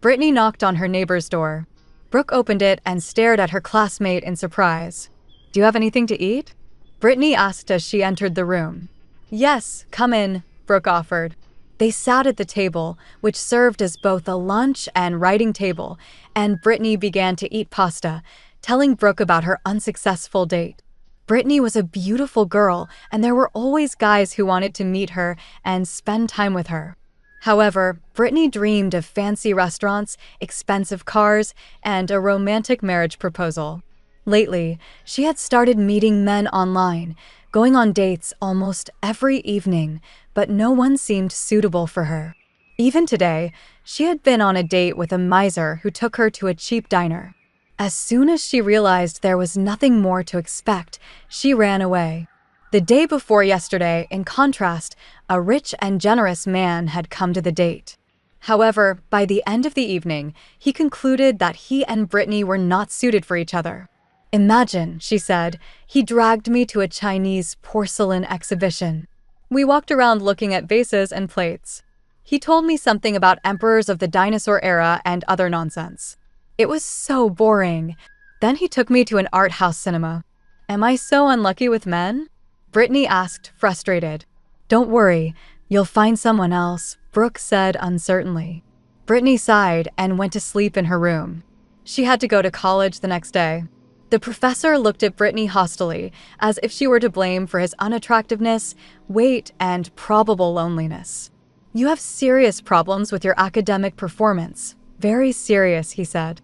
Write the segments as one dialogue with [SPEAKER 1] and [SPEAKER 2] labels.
[SPEAKER 1] Brittany knocked on her neighbor's door. Brooke opened it and stared at her classmate in surprise. "Do you have anything to eat?" Brittany asked as she entered the room. "Yes, come in," Brooke offered. They sat at the table, which served as both a lunch and writing table, and Brittany began to eat pasta, telling Brooke about her unsuccessful date. Brittany was a beautiful girl, and there were always guys who wanted to meet her and spend time with her. However, Brittany dreamed of fancy restaurants, expensive cars, and a romantic marriage proposal. Lately, she had started meeting men online, going on dates almost every evening, but no one seemed suitable for her. Even today, she had been on a date with a miser who took her to a cheap diner. As soon as she realized there was nothing more to expect, she ran away. The day before yesterday, in contrast, a rich and generous man had come to the date. However, by the end of the evening, he concluded that he and Brittany were not suited for each other. "Imagine," she said, "he dragged me to a Chinese porcelain exhibition. We walked around looking at vases and plates. He told me something about emperors of the dinosaur era and other nonsense. It was so boring. Then he took me to an art house cinema. Am I so unlucky with men?" Brittany asked, frustrated. "Don't worry, you'll find someone else," Brooke said uncertainly. Brittany sighed and went to sleep in her room. She had to go to college the next day. The professor looked at Brittany hostilely, as if she were to blame for his unattractiveness, weight, and probable loneliness. "You have serious problems with your academic performance. Very serious," he said.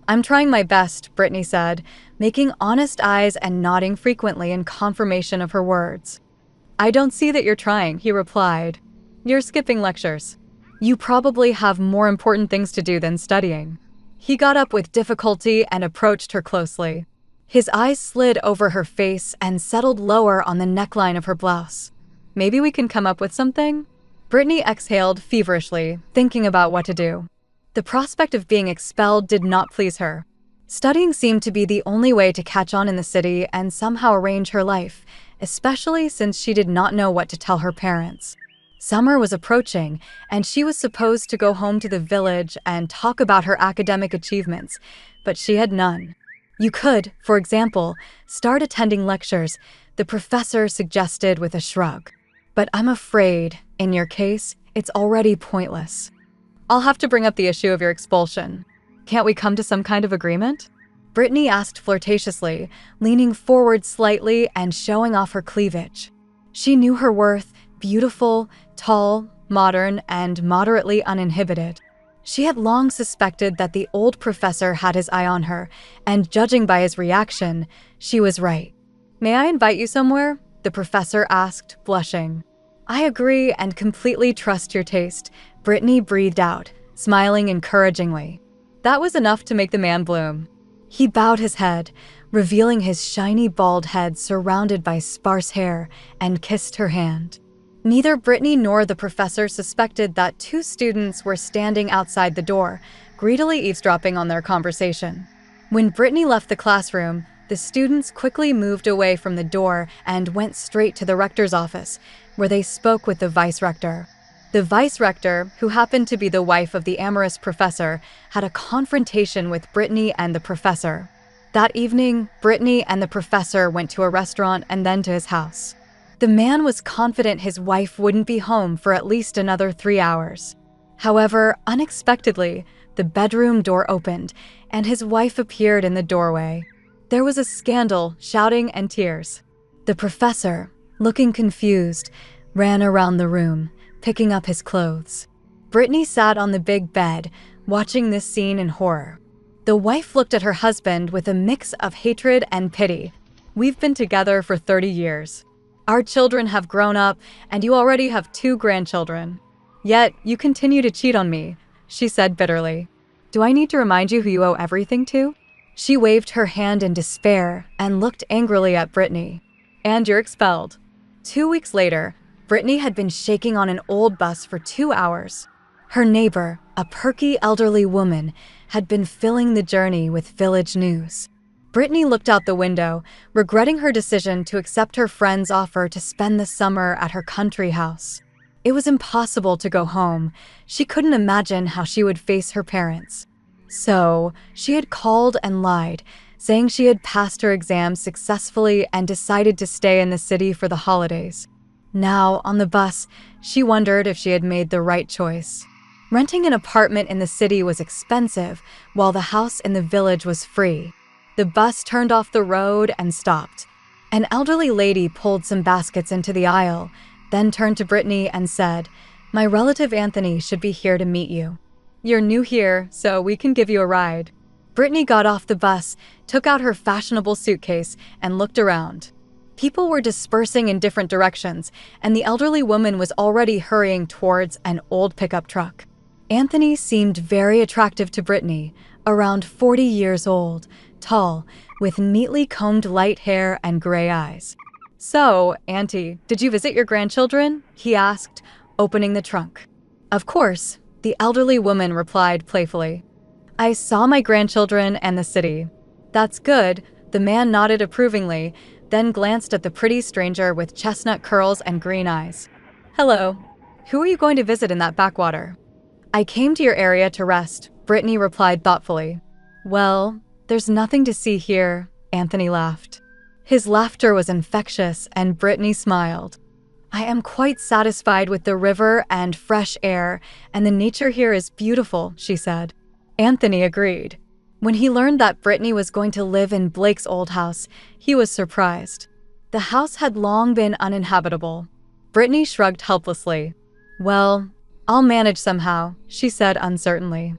[SPEAKER 1] "I'm trying my best," Brittany said, making honest eyes and nodding frequently in confirmation of her words. "I don't see that you're trying," he replied. "You're skipping lectures. You probably have more important things to do than studying." He got up with difficulty and approached her closely. His eyes slid over her face and settled lower on the neckline of her blouse. "Maybe we can come up with something?" Brittany exhaled feverishly, thinking about what to do. The prospect of being expelled did not please her. Studying seemed to be the only way to catch on in the city and somehow arrange her life, especially since she did not know what to tell her parents. Summer was approaching, and she was supposed to go home to the village and talk about her academic achievements, but she had none. "You could, for example, start attending lectures," the professor suggested with a shrug. "But I'm afraid, in your case, it's already pointless. I'll have to bring up the issue of your expulsion. Can't we come to some kind of agreement?" Brittany asked flirtatiously, leaning forward slightly and showing off her cleavage. She knew her worth, beautiful, tall, modern, and moderately uninhibited. She had long suspected that the old professor had his eye on her, and judging by his reaction, she was right. "May I invite you somewhere?" the professor asked, blushing. "I agree and completely trust your taste," Brittany breathed out, smiling encouragingly. That was enough to make the man bloom. He bowed his head, revealing his shiny bald head surrounded by sparse hair, and kissed her hand. Neither Brittany nor the professor suspected that two students were standing outside the door, greedily eavesdropping on their conversation. When Brittany left the classroom, the students quickly moved away from the door and went straight to the rector's office, where they spoke with the vice-rector. The vice-rector, who happened to be the wife of the amorous professor, had a confrontation with Brittany and the professor. That evening, Brittany and the professor went to a restaurant and then to his house. The man was confident his wife wouldn't be home for at least another 3 hours. However, unexpectedly, the bedroom door opened, and his wife appeared in the doorway. There was a scandal, shouting, and tears. The professor, looking confused, ran around the room, picking up his clothes. Brittany sat on the big bed, watching this scene in horror. The wife looked at her husband with a mix of hatred and pity. "We've been together for 30 years. Our children have grown up, and you already have 2 grandchildren. Yet, you continue to cheat on me," she said bitterly. "Do I need to remind you who you owe everything to?" She waved her hand in despair and looked angrily at Brittany. "And you're expelled." 2 weeks later, Brittany had been shaking on an old bus for 2 hours. Her neighbor, a perky elderly woman, had been filling the journey with village news. Brittany looked out the window, regretting her decision to accept her friend's offer to spend the summer at her country house. It was impossible to go home. She couldn't imagine how she would face her parents. So, she had called and lied, saying she had passed her exams successfully and decided to stay in the city for the holidays. Now, on the bus, she wondered if she had made the right choice. Renting an apartment in the city was expensive, while the house in the village was free. The bus turned off the road and stopped. An elderly lady pulled some baskets into the aisle, then turned to Brittany and said, "My relative Anthony should be here to meet you. You're new here, so we can give you a ride." Brittany got off the bus, took out her fashionable suitcase, and looked around. People were dispersing in different directions, and the elderly woman was already hurrying towards an old pickup truck. Anthony seemed very attractive to Brittany, around 40 years old, tall, with neatly combed light hair and gray eyes. "So, Auntie, did you visit your grandchildren?" he asked, opening the trunk. "Of course," the elderly woman replied playfully. "I saw my grandchildren and the city." "That's good," the man nodded approvingly, then glanced at the pretty stranger with chestnut curls and green eyes. "Hello. Who are you going to visit in that backwater?" "I came to your area to rest," Brittany replied thoughtfully. "Well, there's nothing to see here," Anthony laughed. His laughter was infectious, and Brittany smiled. "I am quite satisfied with the river and fresh air, and the nature here is beautiful," she said. Anthony agreed. When he learned that Brittany was going to live in Blake's old house, he was surprised. The house had long been uninhabitable. Brittany shrugged helplessly. "Well, I'll manage somehow," she said uncertainly.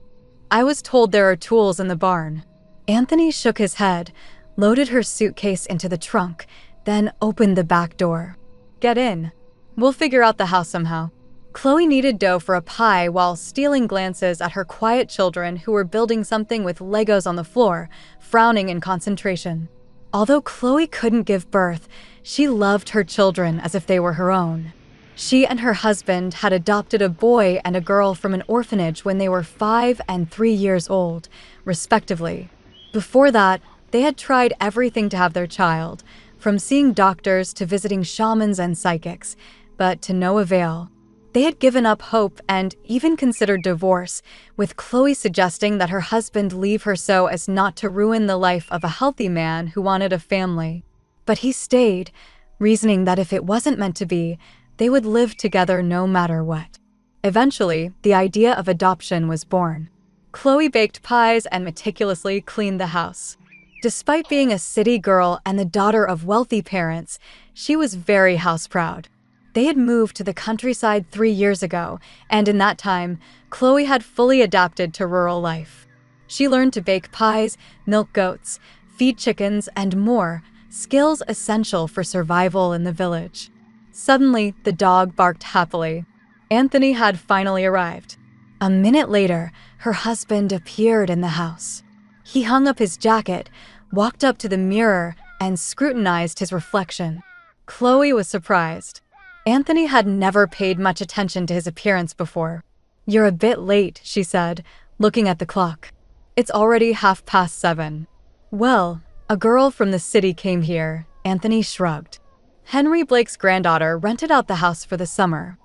[SPEAKER 1] "I was told there are tools in the barn." Anthony shook his head, loaded her suitcase into the trunk, then opened the back door. "Get in. We'll figure out the house somehow." Chloe kneaded dough for a pie while stealing glances at her quiet children who were building something with Legos on the floor, frowning in concentration. Although Chloe couldn't give birth, she loved her children as if they were her own. She and her husband had adopted a boy and a girl from an orphanage when they were 5 and 3 years old, respectively. Before that, they had tried everything to have their child, from seeing doctors to visiting shamans and psychics, but to no avail. They had given up hope and even considered divorce, with Chloe suggesting that her husband leave her so as not to ruin the life of a healthy man who wanted a family. But he stayed, reasoning that if it wasn't meant to be, they would live together no matter what. Eventually, the idea of adoption was born. Chloe baked pies and meticulously cleaned the house. Despite being a city girl and the daughter of wealthy parents, she was very house-proud. They had moved to the countryside 3 years ago, and in that time, Chloe had fully adapted to rural life. She learned to bake pies, milk goats, feed chickens, and more, skills essential for survival in the village. Suddenly, the dog barked happily. Anthony had finally arrived. A minute later, her husband appeared in the house. He hung up his jacket, walked up to the mirror, and scrutinized his reflection. Chloe was surprised. Anthony had never paid much attention to his appearance before. "You're a bit late," she said, looking at the clock. "It's already 7:30. "Well, a girl from the city came here," Anthony shrugged. "Henry Blake's granddaughter rented out the house for the summer.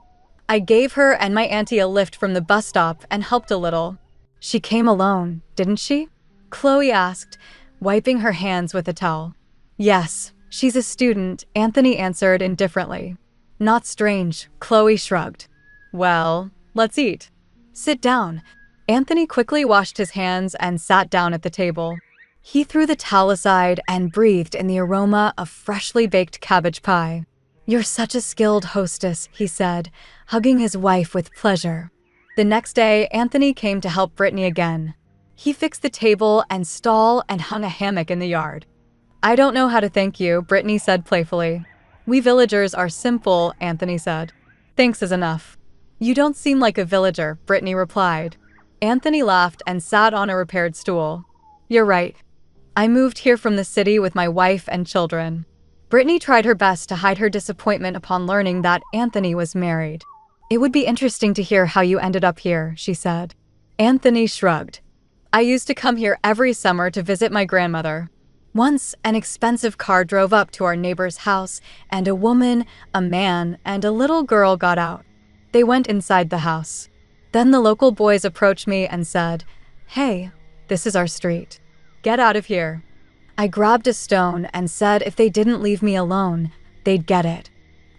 [SPEAKER 1] I gave her and my auntie a lift from the bus stop and helped a little." "She came alone, didn't she?" Chloe asked, wiping her hands with a towel. "Yes, she's a student," Anthony answered indifferently. "Not strange," Chloe shrugged. "Well, let's eat." "Sit down." Anthony quickly washed his hands and sat down at the table. He threw the towel aside and breathed in the aroma of freshly baked cabbage pie. "You're such a skilled hostess," he said, hugging his wife with pleasure. The next day, Anthony came to help Brittany again. He fixed the table and stall and hung a hammock in the yard. "I don't know how to thank you," Brittany said playfully. "We villagers are simple," Anthony said. "Thanks is enough." "You don't seem like a villager," Brittany replied. Anthony laughed and sat on a repaired stool. "You're right. I moved here from the city with my wife and children." Brittany tried her best to hide her disappointment upon learning that Anthony was married. "It would be interesting to hear how you ended up here," she said. Anthony shrugged. "I used to come here every summer to visit my grandmother. Once, an expensive car drove up to our neighbor's house, and a woman, a man, and a little girl got out. They went inside the house. Then the local boys approached me and said, "Hey, this is our street. Get out of here." I grabbed a stone and said if they didn't leave me alone, they'd get it.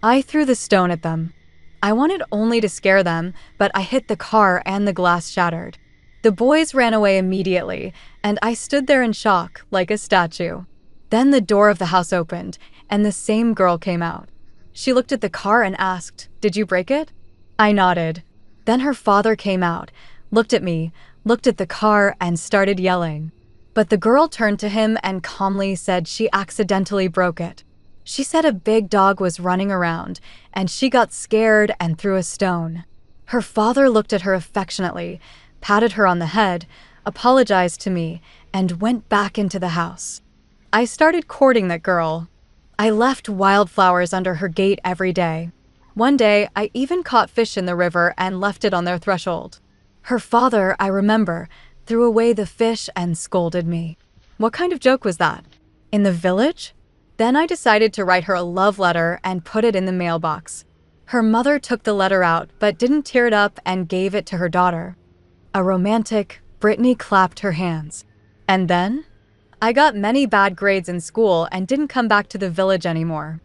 [SPEAKER 1] I threw the stone at them. I wanted only to scare them, but I hit the car and the glass shattered. The boys ran away immediately, and I stood there in shock, like a statue. Then the door of the house opened, and the same girl came out. She looked at the car and asked, "Did you break it?" I nodded. Then her father came out, looked at me, looked at the car, and started yelling. But the girl turned to him and calmly said she accidentally broke it. She said a big dog was running around, and she got scared and threw a stone. Her father looked at her affectionately, patted her on the head, apologized to me, and went back into the house. I started courting that girl. I left wildflowers under her gate every day. One day, I even caught fish in the river and left it on their threshold. Her father, I remember, threw away the fish and scolded me. What kind of joke was that? In the village? Then I decided to write her a love letter and put it in the mailbox. Her mother took the letter out, but didn't tear it up and gave it to her daughter. A romantic, Brittany clapped her hands. And then? I got many bad grades in school and didn't come back to the village anymore.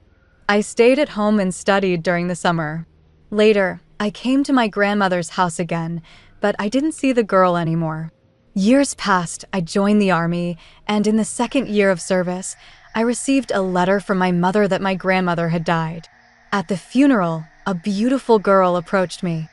[SPEAKER 1] I stayed at home and studied during the summer. Later, I came to my grandmother's house again, but I didn't see the girl anymore. Years passed, I joined the army, and in the second year of service, I received a letter from my mother that my grandmother had died. At the funeral, a beautiful girl approached me.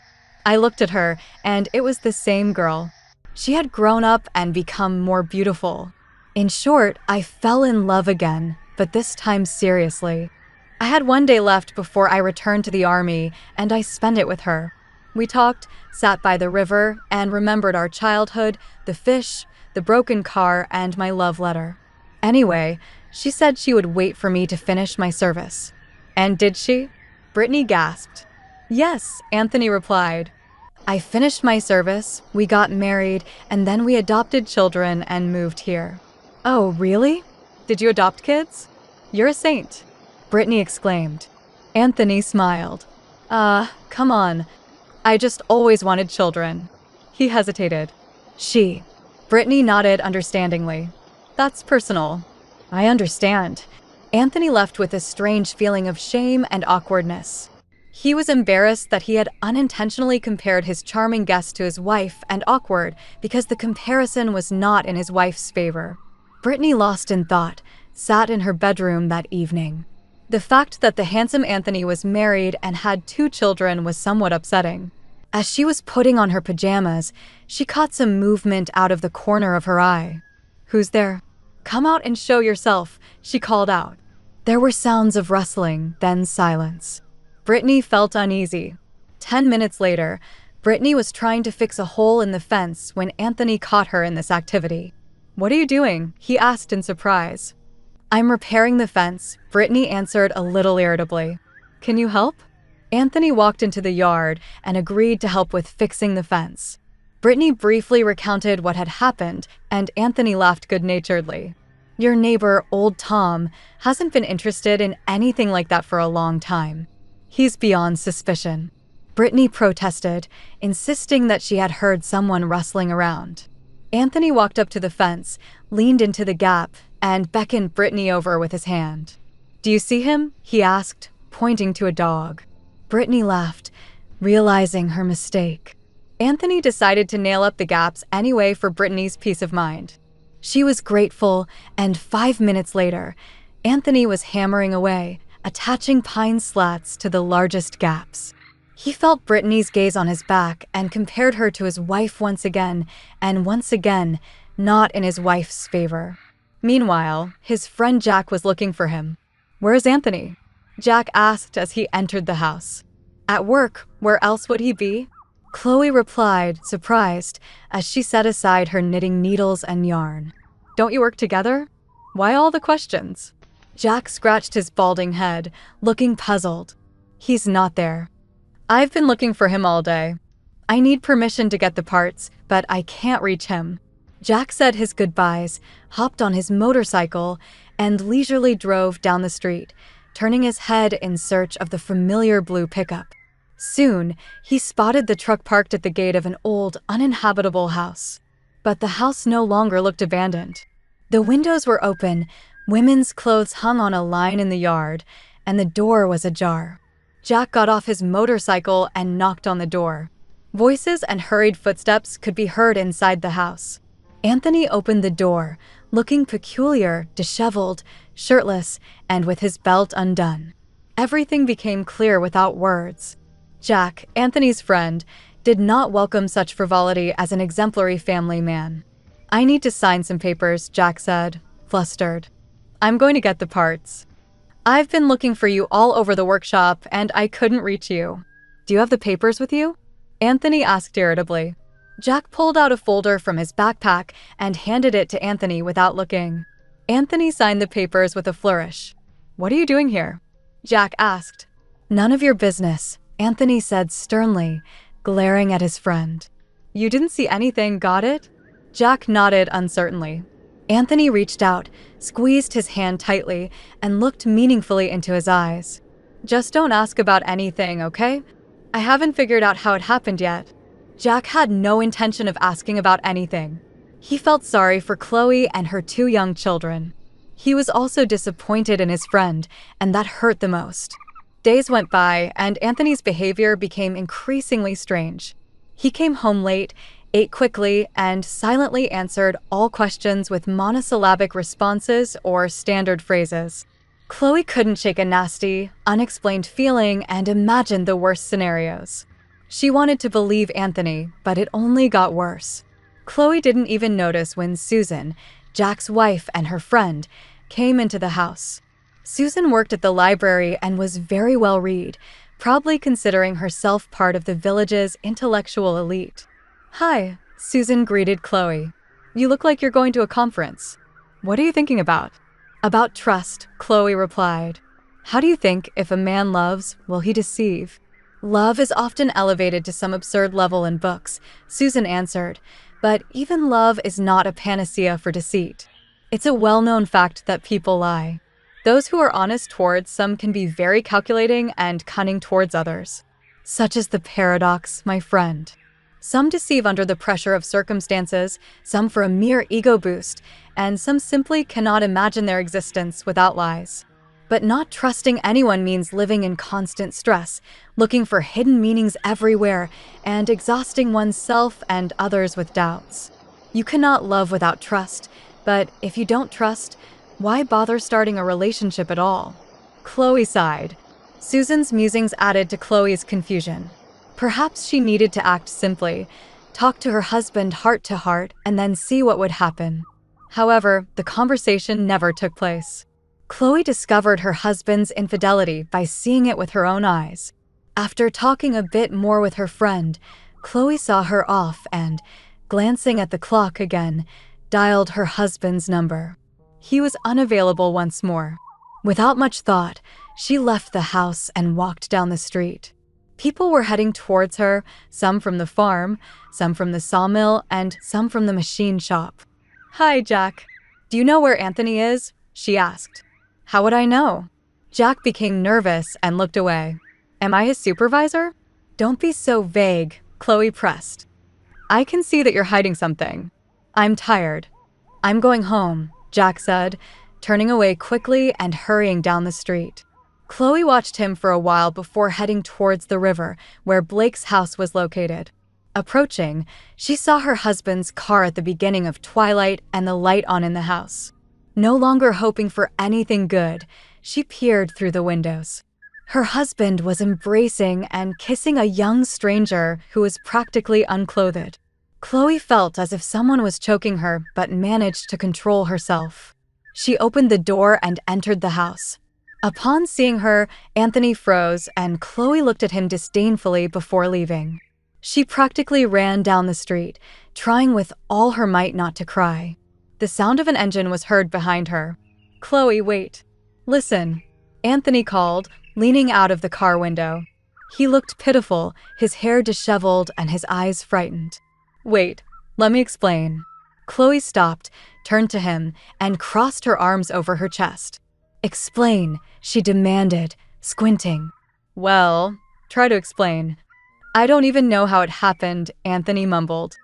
[SPEAKER 1] I looked at her, and it was the same girl. She had grown up and become more beautiful. In short, I fell in love again, but this time seriously. I had one day left before I returned to the army, and I spent it with her. We talked, sat by the river, and remembered our childhood, the fish, the broken car, and my love letter. Anyway, she said she would wait for me to finish my service. And did she? Brittany gasped. Yes, Anthony replied. I finished my service, we got married, and then we adopted children and moved here. Oh, really? Did you adopt kids? You're a saint, Brittany exclaimed. Anthony smiled. Come on. I just always wanted children. He hesitated. Brittany nodded understandingly. That's personal. I understand. Anthony left with a strange feeling of shame and awkwardness. He was embarrassed that he had unintentionally compared his charming guest to his wife, and awkward because the comparison was not in his wife's favor. Brittany, lost in thought, sat in her bedroom that evening. The fact that the handsome Anthony was married and had 2 children was somewhat upsetting. As she was putting on her pajamas, she caught some movement out of the corner of her eye. Who's there? Come out and show yourself, she called out. There were sounds of rustling, then silence. Brittany felt uneasy. 10 minutes later, Brittany was trying to fix a hole in the fence when Anthony caught her in this activity. What are you doing? He asked in surprise. I'm repairing the fence, Brittany answered a little irritably. Can you help? Anthony walked into the yard and agreed to help with fixing the fence. Brittany briefly recounted what had happened, and Anthony laughed good-naturedly. Your neighbor, old Tom, hasn't been interested in anything like that for a long time. He's beyond suspicion. Brittany protested, insisting that she had heard someone rustling around. Anthony walked up to the fence, leaned into the gap, and beckoned Brittany over with his hand. Do you see him? He asked, pointing to a dog. Brittany laughed, realizing her mistake. Anthony decided to nail up the gaps anyway for Brittany's peace of mind. She was grateful, and 5 minutes later, Anthony was hammering away, attaching pine slats to the largest gaps. He felt Brittany's gaze on his back and compared her to his wife once again, and once again, not in his wife's favor. Meanwhile, his friend Jack was looking for him. Where's Anthony? Jack asked as he entered the house. At work, where else would he be? Chloe replied, surprised, as she set aside her knitting needles and yarn. Don't you work together? Why all the questions? Jack scratched his balding head, looking puzzled. He's not there. I've been looking for him all day. I need permission to get the parts, but I can't reach him. Jack said his goodbyes, hopped on his motorcycle, and leisurely drove down the street, turning his head in search of the familiar blue pickup. Soon, he spotted the truck parked at the gate of an old, uninhabitable house. But the house no longer looked abandoned. The windows were open, women's clothes hung on a line in the yard, and the door was ajar. Jack got off his motorcycle and knocked on the door. Voices and hurried footsteps could be heard inside the house. Anthony opened the door, looking peculiar, disheveled, shirtless, and with his belt undone. Everything became clear without words. Jack, Anthony's friend, did not welcome such frivolity as an exemplary family man. "I need to sign some papers," Jack said, flustered. "I'm going to get the parts. I've been looking for you all over the workshop and I couldn't reach you." "Do you have the papers with you?" Anthony asked irritably. Jack pulled out a folder from his backpack and handed it to Anthony without looking. Anthony signed the papers with a flourish. "What are you doing here?" Jack asked. "None of your business," Anthony said sternly, glaring at his friend. "You didn't see anything, got it?" Jack nodded uncertainly. Anthony reached out, squeezed his hand tightly, and looked meaningfully into his eyes. "Just don't ask about anything, okay? I haven't figured out how it happened yet." Jack had no intention of asking about anything. He felt sorry for Chloe and her 2 young children. He was also disappointed in his friend, and that hurt the most. Days went by, and Anthony's behavior became increasingly strange. He came home late, ate quickly, and silently answered all questions with monosyllabic responses or standard phrases. Chloe couldn't shake a nasty, unexplained feeling and imagined the worst scenarios. She wanted to believe Anthony, but it only got worse. Chloe didn't even notice when Susan, Jack's wife and her friend, came into the house. Susan worked at the library and was very well read, proudly considering herself part of the village's intellectual elite. "Hi," Susan greeted Chloe. "You look like you're going to a conference. What are you thinking about?" "About trust," Chloe replied. "How do you think if a man loves, will he deceive?" "Love is often elevated to some absurd level in books," Susan answered, "but even love is not a panacea for deceit. It's a well-known fact that people lie. Those who are honest towards some can be very calculating and cunning towards others. Such is the paradox, my friend. Some deceive under the pressure of circumstances, some for a mere ego boost, and some simply cannot imagine their existence without lies. But not trusting anyone means living in constant stress, looking for hidden meanings everywhere, and exhausting oneself and others with doubts. You cannot love without trust, but if you don't trust, why bother starting a relationship at all?" Chloe sighed. Susan's musings added to Chloe's confusion. Perhaps she needed to act simply, talk to her husband heart to heart, and then see what would happen. However, the conversation never took place. Chloe discovered her husband's infidelity by seeing it with her own eyes. After talking a bit more with her friend, Chloe saw her off and, glancing at the clock again, dialed her husband's number. He was unavailable once more. Without much thought, she left the house and walked down the street. People were heading towards her, some from the farm, some from the sawmill, and some from the machine shop. "Hi, Jack. Do you know where Anthony is?" she asked. "How would I know?" Jack became nervous and looked away. "Am I his supervisor?" "Don't be so vague," Chloe pressed. "I can see that you're hiding something. I'm tired. I'm going home," Jack said, turning away quickly and hurrying down the street. Chloe watched him for a while before heading towards the river, where Blake's house was located. Approaching, she saw her husband's car at the beginning of twilight and the light on in the house. No longer hoping for anything good, she peered through the windows. Her husband was embracing and kissing a young stranger who was practically unclothed. Chloe felt as if someone was choking her, but managed to control herself. She opened the door and entered the house. Upon seeing her, Anthony froze, and Chloe looked at him disdainfully before leaving. She practically ran down the street, trying with all her might not to cry. The sound of an engine was heard behind her. "Chloe, wait. Listen," Anthony called, leaning out of the car window. He looked pitiful, his hair disheveled and his eyes frightened. "Wait, let me explain." Chloe stopped, turned to him, and crossed her arms over her chest. "Explain," she demanded, squinting. "Well," Try to explain. I don't even know how it happened, Anthony mumbled.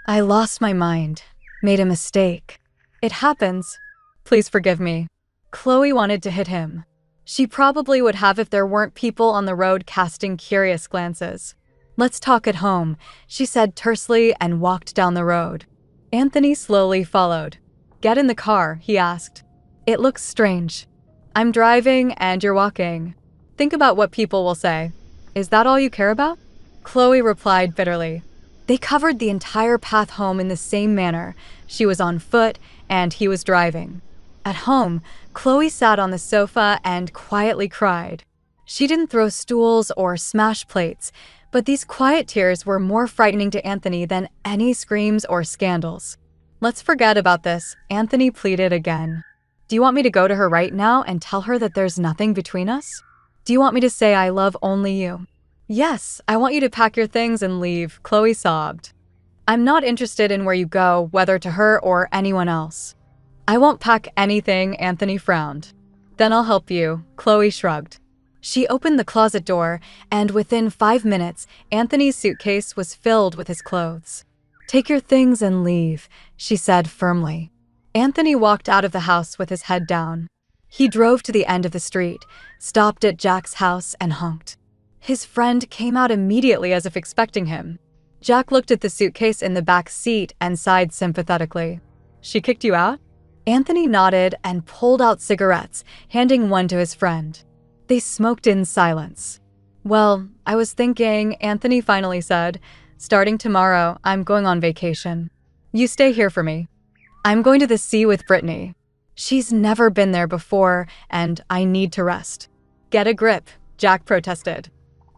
[SPEAKER 1] I lost my mind. Made a mistake. It happens. Please forgive me. Chloe wanted to hit him. She probably would have if there weren't people on the road casting curious glances. Let's talk at home, she said tersely and walked down the road. Anthony slowly followed. Get in the car, he asked. It looks strange. I'm driving and you're walking. Think about what people will say. Is that all you care about? Chloe replied bitterly. They covered the entire path home in the same manner. She was on foot and he was driving. At home, Chloe sat on the sofa and quietly cried. She didn't throw stools or smash plates, but these quiet tears were more frightening to Anthony than any screams or scandals. Let's forget about this, Anthony pleaded again. Do you want me to go to her right now and tell her that there's nothing between us? Do you want me to say I love only you? Yes, I want you to pack your things and leave, Chloe sobbed. I'm not interested in where you go, whether to her or anyone else. I won't pack anything, Anthony frowned. Then I'll help you, Chloe shrugged. She opened the closet door, and within 5 minutes, Anthony's suitcase was filled with his clothes. Take your things and leave, she said firmly. Anthony walked out of the house with his head down. He drove to the end of the street, stopped at Jack's house, and honked. His friend came out immediately as if expecting him. Jack looked at the suitcase in the back seat and sighed sympathetically. She kicked you out? Anthony nodded and pulled out cigarettes, handing one to his friend. They smoked in silence. Well, I was thinking, Anthony finally said, starting tomorrow, I'm going on vacation. You stay here for me. I'm going to the sea with Brittany. She's never been there before, and I need to rest. Get a grip, Jack protested.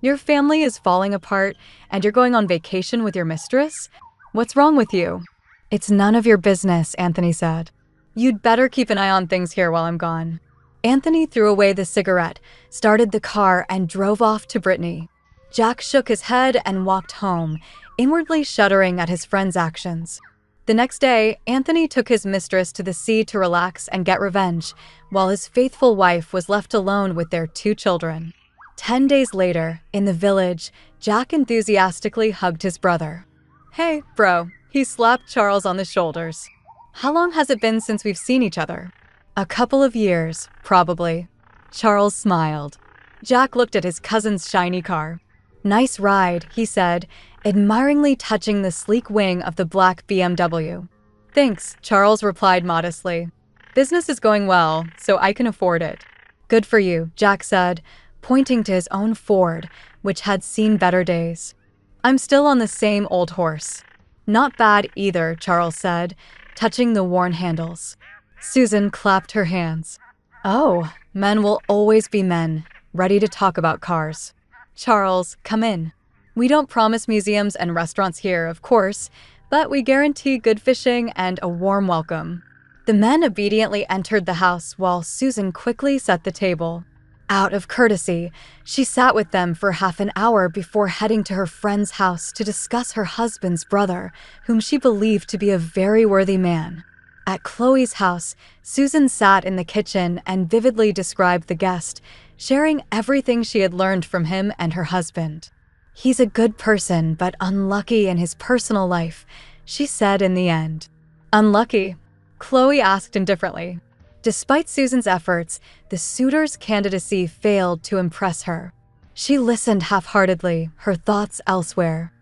[SPEAKER 1] Your family is falling apart, and you're going on vacation with your mistress? What's wrong with you? It's none of your business, Anthony said. You'd better keep an eye on things here while I'm gone. Anthony threw away the cigarette, started the car, and drove off to Brittany. Jack shook his head and walked home, inwardly shuddering at his friend's actions. The next day, Anthony took his mistress to the sea to relax and get revenge, while his faithful wife was left alone with their 2 children. 10 days later, in the village, Jack enthusiastically hugged his brother. Hey, bro, he slapped Charles on the shoulders. How long has it been since we've seen each other? A couple of years, probably. Charles smiled. Jack looked at his cousin's shiny car. Nice ride, he said, admiringly touching the sleek wing of the black BMW. Thanks, Charles replied modestly. Business is going well, so I can afford it. Good for you, Jack said, pointing to his own Ford, which had seen better days. I'm still on the same old horse. Not bad either, Charles said, touching the worn handles. Susan clapped her hands. Oh, men will always be men, ready to talk about cars. Charles, come in. We don't promise museums and restaurants here, of course, but we guarantee good fishing and a warm welcome. The men obediently entered the house while Susan quickly set the table. Out of courtesy, she sat with them for half an hour before heading to her friend's house to discuss her husband's brother, whom she believed to be a very worthy man. At Chloe's house, Susan sat in the kitchen and vividly described the guest, sharing everything she had learned from him and her husband. He's a good person, but unlucky in his personal life, she said in the end. Unlucky? Chloe asked indifferently. Despite Susan's efforts, the suitor's candidacy failed to impress her. She listened half-heartedly, her thoughts elsewhere.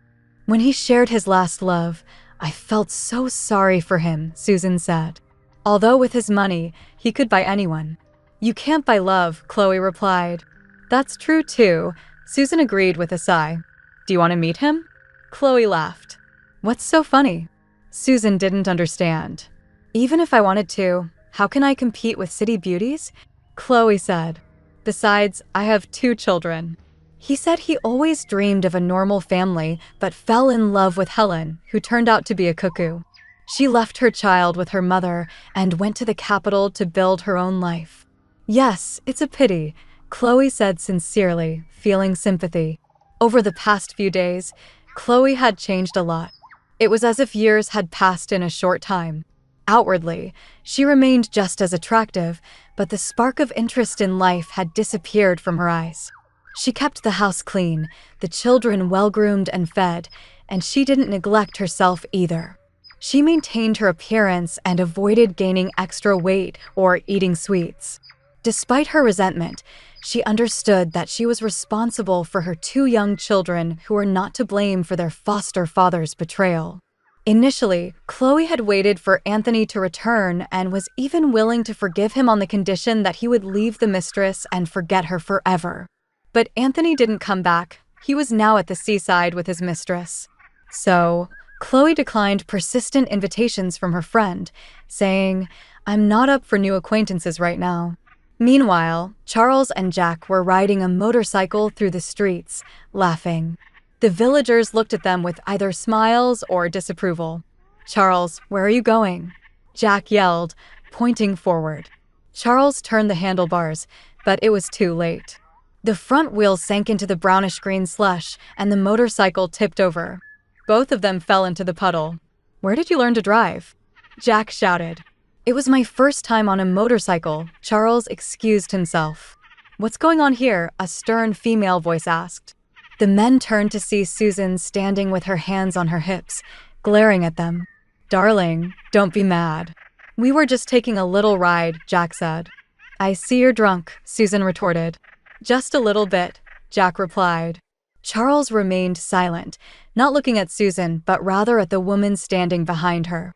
[SPEAKER 1] When he shared his last love, I felt so sorry for him, Susan said. Although with his money, he could buy anyone. You can't buy love, Chloe replied. That's true too, Susan agreed with a sigh. Do you want to meet him? Chloe laughed. What's so funny? Susan didn't understand. Even if I wanted to, how can I compete with city beauties? Chloe said. Besides, I have 2 children. He said he always dreamed of a normal family, but fell in love with Helen, who turned out to be a cuckoo. She left her child with her mother and went to the capital to build her own life. Yes, it's a pity, Chloe said sincerely, feeling sympathy. Over the past few days, Chloe had changed a lot. It was as if years had passed in a short time. Outwardly, she remained just as attractive, but the spark of interest in life had disappeared from her eyes. She kept the house clean, the children well-groomed and fed, and she didn't neglect herself either. She maintained her appearance and avoided gaining extra weight or eating sweets. Despite her resentment, she understood that she was responsible for her two young children who were not to blame for their foster father's betrayal. Initially, Chloe had waited for Anthony to return and was even willing to forgive him on the condition that he would leave the mistress and forget her forever. But Anthony didn't come back. He was now at the seaside with his mistress. So, Chloe declined persistent invitations from her friend, saying, "I'm not up for new acquaintances right now." Meanwhile, Charles and Jack were riding a motorcycle through the streets, laughing. The villagers looked at them with either smiles or disapproval. "Charles, where are you going?" Jack yelled, pointing forward. Charles turned the handlebars, but it was too late. The front wheels sank into the brownish-green slush, and the motorcycle tipped over. Both of them fell into the puddle. "Where did you learn to drive?" Jack shouted. "It was my first time on a motorcycle," Charles excused himself. "What's going on here?" a stern female voice asked. The men turned to see Susan standing with her hands on her hips, glaring at them. "Darling, don't be mad." "We were just taking a little ride," Jack said. "I see you're drunk," Susan retorted. "Just a little bit," Jack replied. Charles remained silent, not looking at Susan, but rather at the woman standing behind her.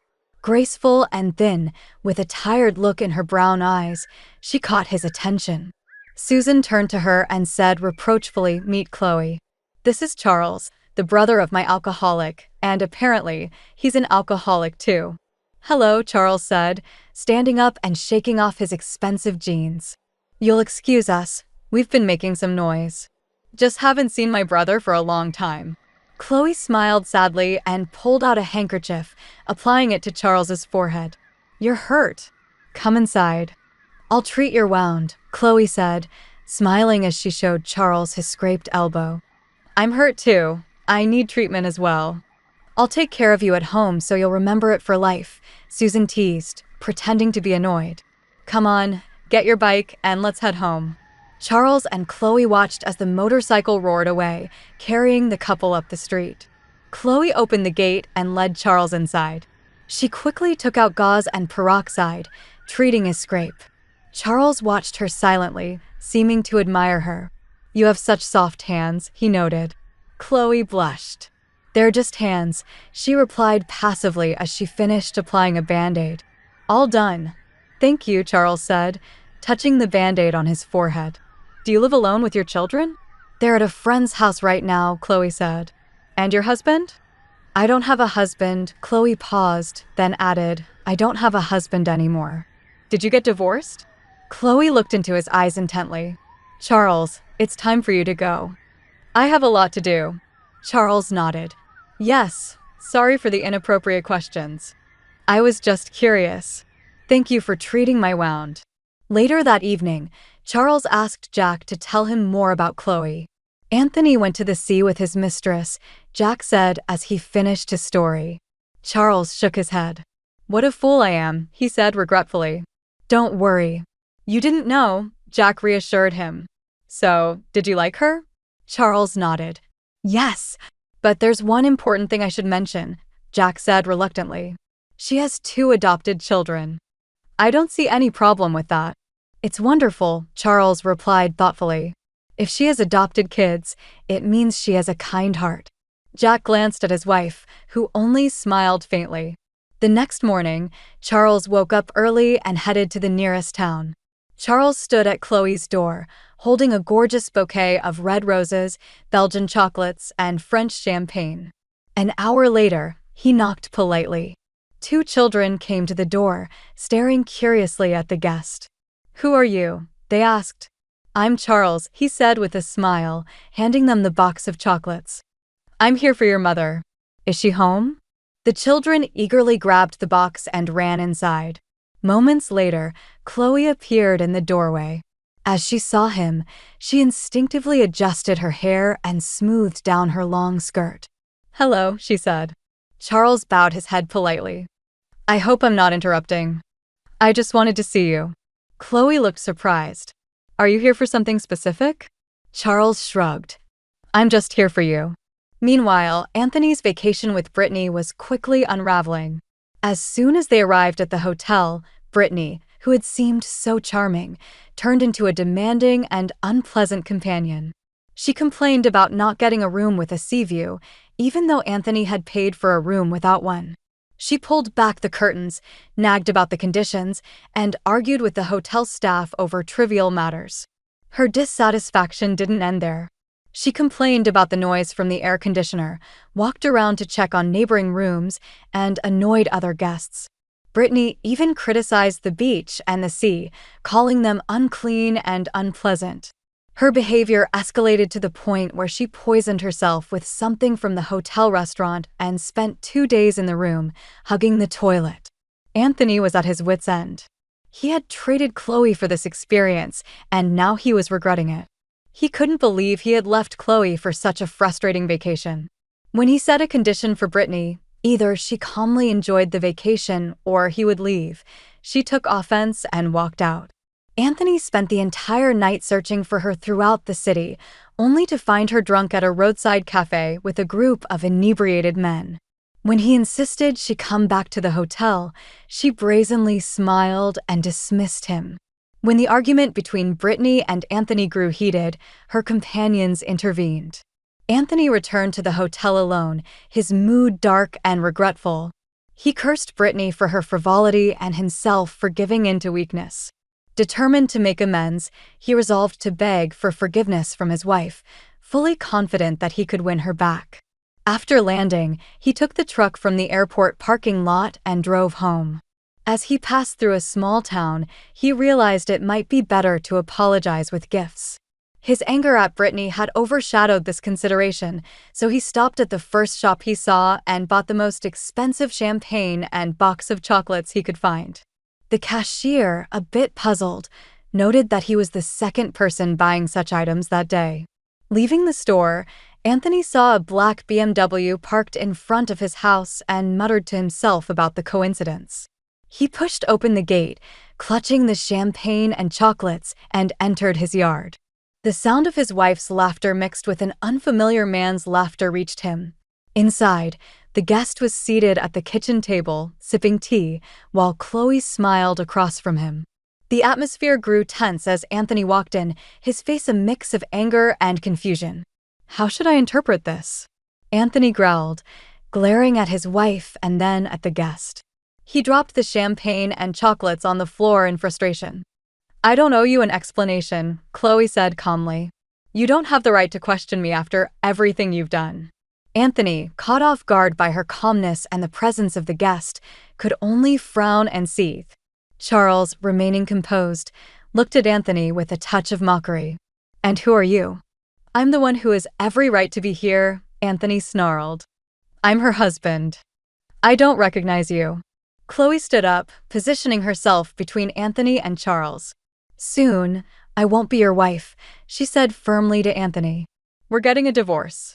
[SPEAKER 1] Graceful and thin, with a tired look in her brown eyes, she caught his attention. Susan turned to her and said reproachfully, "Meet Chloe. This is Charles, the brother of my alcoholic, and apparently, he's an alcoholic too." "Hello," Charles said, standing up and shaking off his expensive jeans. "You'll excuse us, we've been making some noise. Just haven't seen my brother for a long time." Chloe smiled sadly and pulled out a handkerchief, applying it to Charles's forehead. "You're hurt. Come inside." "I'll treat your wound," Chloe said, smiling as she showed Charles his scraped elbow. "I'm hurt too. I need treatment as well." "I'll take care of you at home so you'll remember it for life," Susan teased, pretending to be annoyed. "Come on, get your bike and let's head home." Charles and Chloe watched as the motorcycle roared away, carrying the couple up the street. Chloe opened the gate and led Charles inside. She quickly took out gauze and peroxide, treating his scrape. Charles watched her silently, seeming to admire her. "You have such soft hands," he noted. Chloe blushed. "They're just hands," she replied passively as she finished applying a Band-Aid. "All done." "Thank you," Charles said, touching the Band-Aid on his forehead. "Do you live alone with your children?" "They're at a friend's house right now," Chloe said. "And your husband?" "I don't have a husband." Chloe paused, then added, "I don't have a husband anymore." "Did you get divorced?" Chloe looked into his eyes intently. "Charles, it's time for you to go." "I have a lot to do." Charles nodded. "Yes, sorry for the inappropriate questions. I was just curious. Thank you for treating my wound." Later that evening, Charles asked Jack to tell him more about Chloe. "Anthony went to the sea with his mistress," Jack said as he finished his story. Charles shook his head. "What a fool I am," he said regretfully. "Don't worry." "You didn't know," Jack reassured him. "So, did you like her?" Charles nodded. "Yes, but there's one important thing I should mention," Jack said reluctantly. "She has 2 adopted children." "I don't see any problem with that." "It's wonderful," Charles replied thoughtfully. "If she has adopted kids, it means she has a kind heart." Jack glanced at his wife, who only smiled faintly. The next morning, Charles woke up early and headed to the nearest town. Charles stood at Chloe's door, holding a gorgeous bouquet of red roses, Belgian chocolates, and French champagne. An hour later, he knocked politely. 2 children came to the door, staring curiously at the guest. "Who are you?" they asked. "I'm Charles," he said with a smile, handing them the box of chocolates. "I'm here for your mother. Is she home?" The children eagerly grabbed the box and ran inside. Moments later, Chloe appeared in the doorway. As she saw him, she instinctively adjusted her hair and smoothed down her long skirt. "Hello," she said. Charles bowed his head politely. "I hope I'm not interrupting. I just wanted to see you." Chloe looked surprised. "Are you here for something specific?" Charles shrugged. I'm just here for you. Meanwhile, Anthony's vacation with Brittany was quickly unraveling. As soon as they arrived at the hotel, Brittany, who had seemed so charming, turned into a demanding and unpleasant companion. She complained about not getting a room with a sea view, even though Anthony had paid for a room without one. She pulled back the curtains, nagged about the conditions, and argued with the hotel staff over trivial matters. Her dissatisfaction didn't end there. She complained about the noise from the air conditioner, walked around to check on neighboring rooms, and annoyed other guests. Brittany even criticized the beach and the sea, calling them unclean and unpleasant. Her behavior escalated to the point where she poisoned herself with something from the hotel restaurant and spent 2 days in the room, hugging the toilet. Anthony was at his wit's end. He had traded Chloe for this experience, and now he was regretting it. He couldn't believe he had left Chloe for such a frustrating vacation. When he set a condition for Brittany, either she calmly enjoyed the vacation or he would leave, she took offense and walked out. Anthony spent the entire night searching for her throughout the city, only to find her drunk at a roadside cafe with a group of inebriated men. When he insisted she come back to the hotel, she brazenly smiled and dismissed him. When the argument between Brittany and Anthony grew heated, her companions intervened. Anthony returned to the hotel alone, his mood dark and regretful. He cursed Brittany for her frivolity and himself for giving in to weakness. Determined to make amends, he resolved to beg for forgiveness from his wife, fully confident that he could win her back. After landing, he took the truck from the airport parking lot and drove home. As he passed through a small town, he realized it might be better to apologize with gifts. His anger at Brittany had overshadowed this consideration, so he stopped at the first shop he saw and bought the most expensive champagne and box of chocolates he could find. The cashier, a bit puzzled, noted that he was the second person buying such items that day. Leaving the store, Anthony saw a black BMW parked in front of his house and muttered to himself about the coincidence. He pushed open the gate, clutching the champagne and chocolates, and entered his yard. The sound of his wife's laughter mixed with an unfamiliar man's laughter reached him. Inside, the guest was seated at the kitchen table, sipping tea, while Chloe smiled across from him. The atmosphere grew tense as Anthony walked in, his face a mix of anger and confusion. How should I interpret this? Anthony growled, glaring at his wife and then at the guest. He dropped the champagne and chocolates on the floor in frustration. I don't owe you an explanation, Chloe said calmly. You don't have the right to question me after everything you've done. Anthony, caught off guard by her calmness and the presence of the guest, could only frown and seethe. Charles, remaining composed, looked at Anthony with a touch of mockery. And who are you? I'm the one who has every right to be here, Anthony snarled. I'm her husband. I don't recognize you. Chloe stood up, positioning herself between Anthony and Charles. Soon, I won't be your wife, she said firmly to Anthony. We're getting a divorce.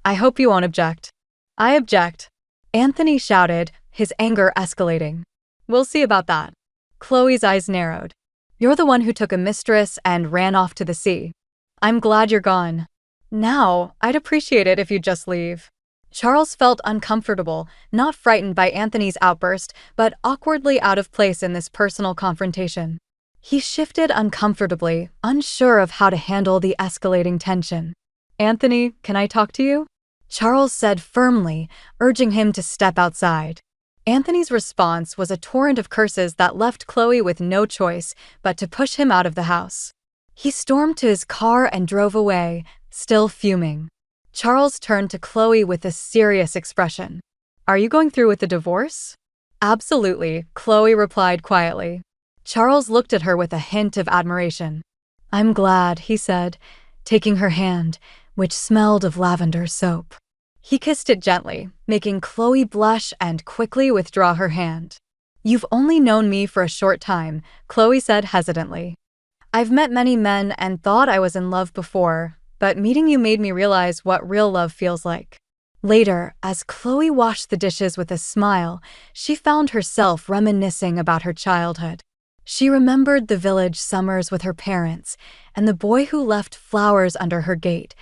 [SPEAKER 1] I hope you won't object. I object, Anthony shouted, his anger escalating. We'll see about that. Chloe's eyes narrowed. You're the one who took a mistress and ran off to the sea. I'm glad you're gone. Now, I'd appreciate it if you'd just leave. Charles felt uncomfortable, not frightened by Anthony's outburst, but awkwardly out of place in this personal confrontation. He shifted uncomfortably, unsure of how to handle the escalating tension. Anthony, can I talk to you? Charles said firmly, urging him to step outside. Anthony's response was a torrent of curses that left Chloe with no choice but to push him out of the house. He stormed to his car and drove away, still fuming. Charles turned to Chloe with a serious expression. Are you going through with the divorce? Absolutely, Chloe replied quietly. Charles looked at her with a hint of admiration. I'm glad, he said, taking her hand, which smelled of lavender soap. He kissed it gently, making Chloe blush and quickly withdraw her hand. You've only known me for a short time, Chloe said hesitantly. I've met many men and thought I was in love before, but meeting you made me realize what real love feels like. Later, as Chloe washed the dishes with a smile, she found herself reminiscing about her childhood. She remembered the village summers with her parents and the boy who left flowers under her gate,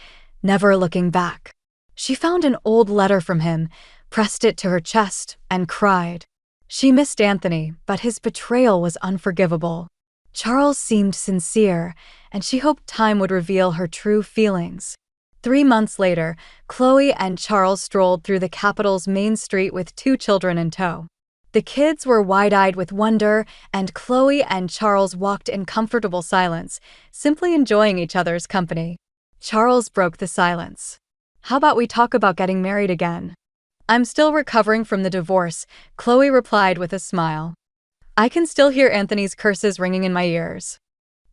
[SPEAKER 1] never looking back. She found an old letter from him, pressed it to her chest, and cried. She missed Anthony, but his betrayal was unforgivable. Charles seemed sincere, and she hoped time would reveal her true feelings. 3 months later, Chloe and Charles strolled through the capital's main street with 2 children in tow. The kids were wide-eyed with wonder, and Chloe and Charles walked in comfortable silence, simply enjoying each other's company. Charles broke the silence. "How about we talk about getting married again?" "I'm still recovering from the divorce," Chloe replied with a smile. "I can still hear Anthony's curses ringing in my ears."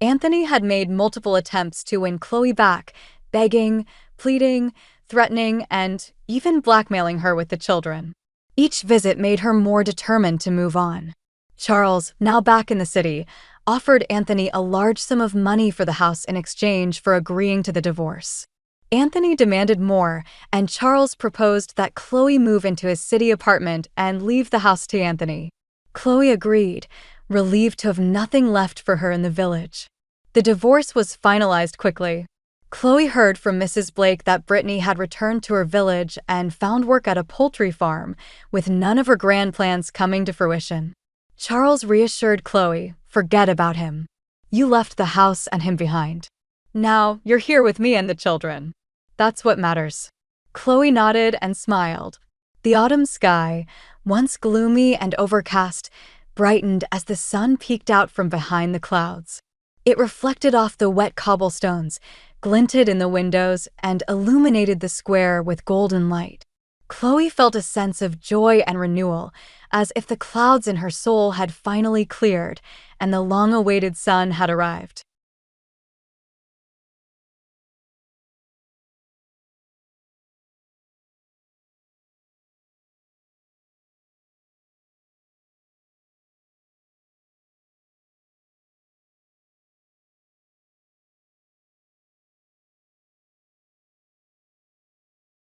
[SPEAKER 1] Anthony had made multiple attempts to win Chloe back, begging, pleading, threatening, and even blackmailing her with the children. Each visit made her more determined to move on. Charles, now back in the city, offered Anthony a large sum of money for the house in exchange for agreeing to the divorce. Anthony demanded more, and Charles proposed that Chloe move into his city apartment and leave the house to Anthony. Chloe agreed, relieved to have nothing left for her in the village. The divorce was finalized quickly. Chloe heard from Mrs. Blake that Brittany had returned to her village and found work at a poultry farm, with none of her grand plans coming to fruition. Charles reassured Chloe, "Forget about him. You left the house and him behind. Now you're here with me and the children. That's what matters." Chloe nodded and smiled. The autumn sky, once gloomy and overcast, brightened as the sun peeked out from behind the clouds. It reflected off the wet cobblestones, glinted in the windows, and illuminated the square with golden light. Chloe felt a sense of joy and renewal, as if the clouds in her soul had finally cleared and the long-awaited sun had arrived.